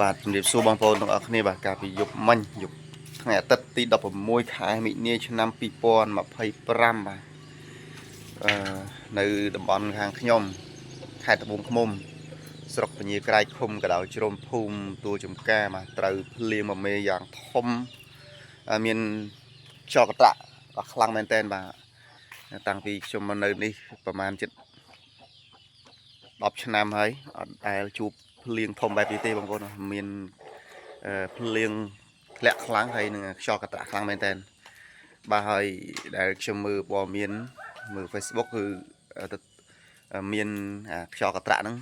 បាទជំរាបសួរបងប្អូនទាំងអស់គ្នាបាទកាលពីយប់មិញយប់ថ្ងៃអាទិត្យទី16ខែមិនិនាឆ្នាំ2025បាទនៅតំបន់ខាងខ្ញុំខេត្តត្បូងឃ្មុំស្រុកពញាក្រែកឃុំកណ្ដោជ្រោមភូមិទួលចំការបាទត្រូវភ្លៀងមកមេយ៉ាងធំមានខ្យល់កន្ត្រាក់ដ៏ខ្លាំងមែនទែនបាទតាំងពីខ្ញុំមកនៅនេះប្រហែលជិត10ឆ្នាំហើយអត់ដែលជួបភ្លៀងធំបែបនេះទេបងប្អូនមានភ្លៀងធ្លាក់ខ្លាំងហើយនឹងខ្យល់កន្ត្រាក់ខ្លាំងមែនតើបាទហើយដែលខ្ញុំមើលព័ត៌មានមើល Facebook គឺមានខ្យល់កន្ត្រាក់ហ្នឹង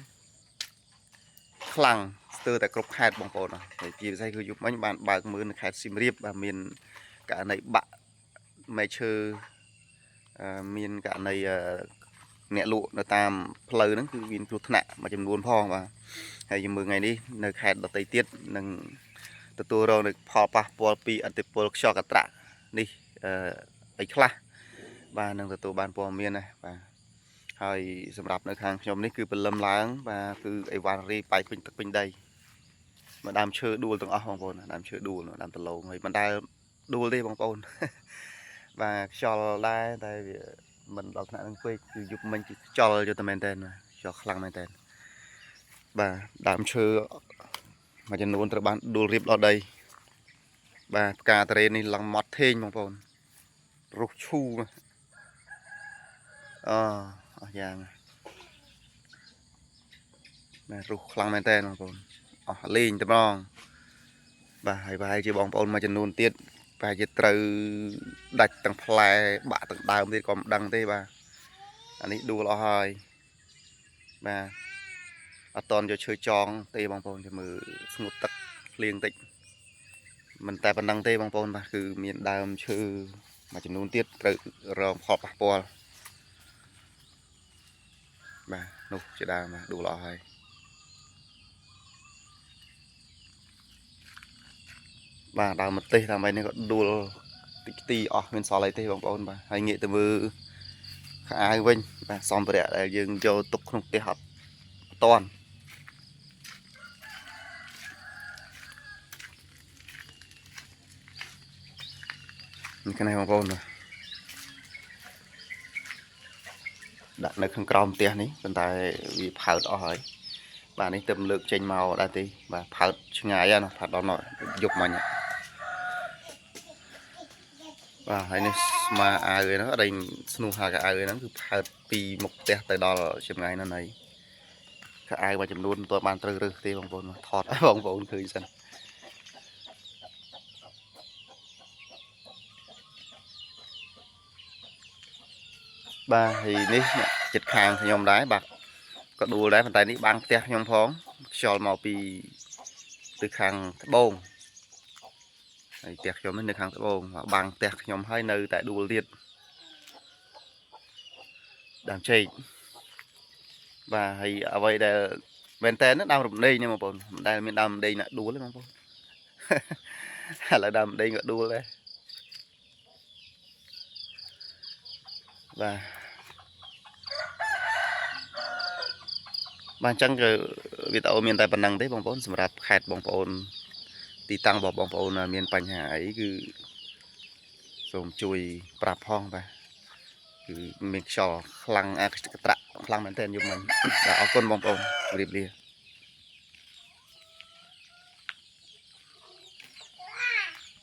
ខ្លាំងស្ទើរតែគ្រប់ខេត្តបងប្អូនហើយជាពិសេសគឺយប់មិញបានបើកមើលនៅខេត្តសៀមរាបបាទមានករណីបាក់មែកឈើមានករណីអ្នកលក់នៅតាមផ្លូវហ្នឹងគឺមានគ្រោះថ្នាក់មួយចំនួនផងបាទហើយយើងមើលថ្ងៃនេះនៅខេត្តដទៃទៀតនឹងទទួលរងនូវផលប៉ះពាល់ពីឥទ្ធិពលខ្យល់កន្ត្រាក់នេះអីខ្លះបាទនឹងទទួលបានព័ត៌មានណាបាទហើយសម្រាប់នៅខាងខ្ញុំនេះគឺព្រលឹមឡើងបាទគឺអីវ៉ាន់រីបាយពេញទឹកពេញដីមកដើមឈើដួលទាំងអស់បងប្អូនដើមឈើដួលដើមដលងហើយមិនដែលដួលទេបងប្អូនបាទខ្យល់ដែរតែវាមិនដល់ថ្នាក់នឹងពេកគឺយប់មិញគឺខ្យល់យកតែមែនតើខ្យល់ខ្លាំងមែនតើបាទដើមឈើមួយចំនួនត្រូវបានដួលរៀបដល់ដីបាទផ្កាតារ៉េនេះឡើងម៉ត់ធេងបងប្អូនរុះឈូអស់យ៉ាងបាទរុះខ្លាំងមែនតើបងប្អូនអស់លេងតែម្ដងបាទហើយប្រហែលជាបងប្អូនមួយចំនួនទៀតប្រហែលជាត្រូវដាច់ទាំងផ្លែបាក់ទាំងដើមទៀតក៏មិនដឹងទេបាទអានេះដួលអស់ហើយបាទអត់តន់យកឈើចងទេបងប្អូនចាំមើលស្ងួតទឹកភ្លៀងតិចមិនតែប៉ុណ្្នឹងទេបងប្អូនបាទគឺមានដើមឈើមួយចំនួនទៀតត្រូវរងផលប៉ះពាល់បាទនោះជាដើមបាទដួលអស់ហើយបាទដើមម្ទេសតាមបែបនេះក៏ដួលតិចទីអស់មានសល់អីទេបងប្អូនបាទហើយងាកទៅមើលខោអាវវិញបាទសម្ភារៈដែលយើងយកទុកក្នុងផ្ទះអត់តាន់នេះគ្នាបងប្អូនដាក់នៅខាងក្រោមផ្ទះនេះប៉ុន្តែវាផើតអស់ហើយបាទនេះទៅលើកចេញមកដែរទេបាទផើតឆ្ងាយណាផើតដល់យប់មិញបាទហើយនេះស្មាអាវហ្នឹងអត់ឯងស្នោះហាកអាវហ្នឹងគឺផើតពីមុខផ្ទះទៅដល់ចម្ងាយនោះហើយខោអាវមួយចំនួនមិនទាន់បានត្រូវរើសទេបងប្អូនថតឲ្យបងប្អូនឃើញសិនបាទហើយនេះចិត្តខាងខ្ញុំដែរបាទក៏ដួលដែរប៉ុន្តែនេះបាំងផ្ទះខ្ញុំផងខ្យល់មកពីtừខាងត្បូងហើយផ្ទះខ្ញុំនៅខាងត្បូងបាំងផ្ទះខ្ញុំហើយនៅតែដួលទៀតដើមចេកបាទហើយអ្វីដែលមែនតើដើមរំដេងនេះបងប្អូនមិនដែលមានដើមរំដេងណាដួលទេបងប្អូនឥឡូវដើមរំដេងក៏ដួលដែរបាទបាទអញ្ចឹងគឺវីដេអូមានតែប៉ុណ្្នឹងទេបងប្អូនសម្រាប់ខេត្តបងប្អូនទីតាំងរបស់បងប្អូនមានបញ្ហាអីគឺសូមជួយប្រាប់ផងបាទគឺមានខ្យល់ខ្លាំងកន្ត្រាក់ខ្លាំងមែនទែនយប់មិញបាទអរគុណបងប្អូនជម្រាបលា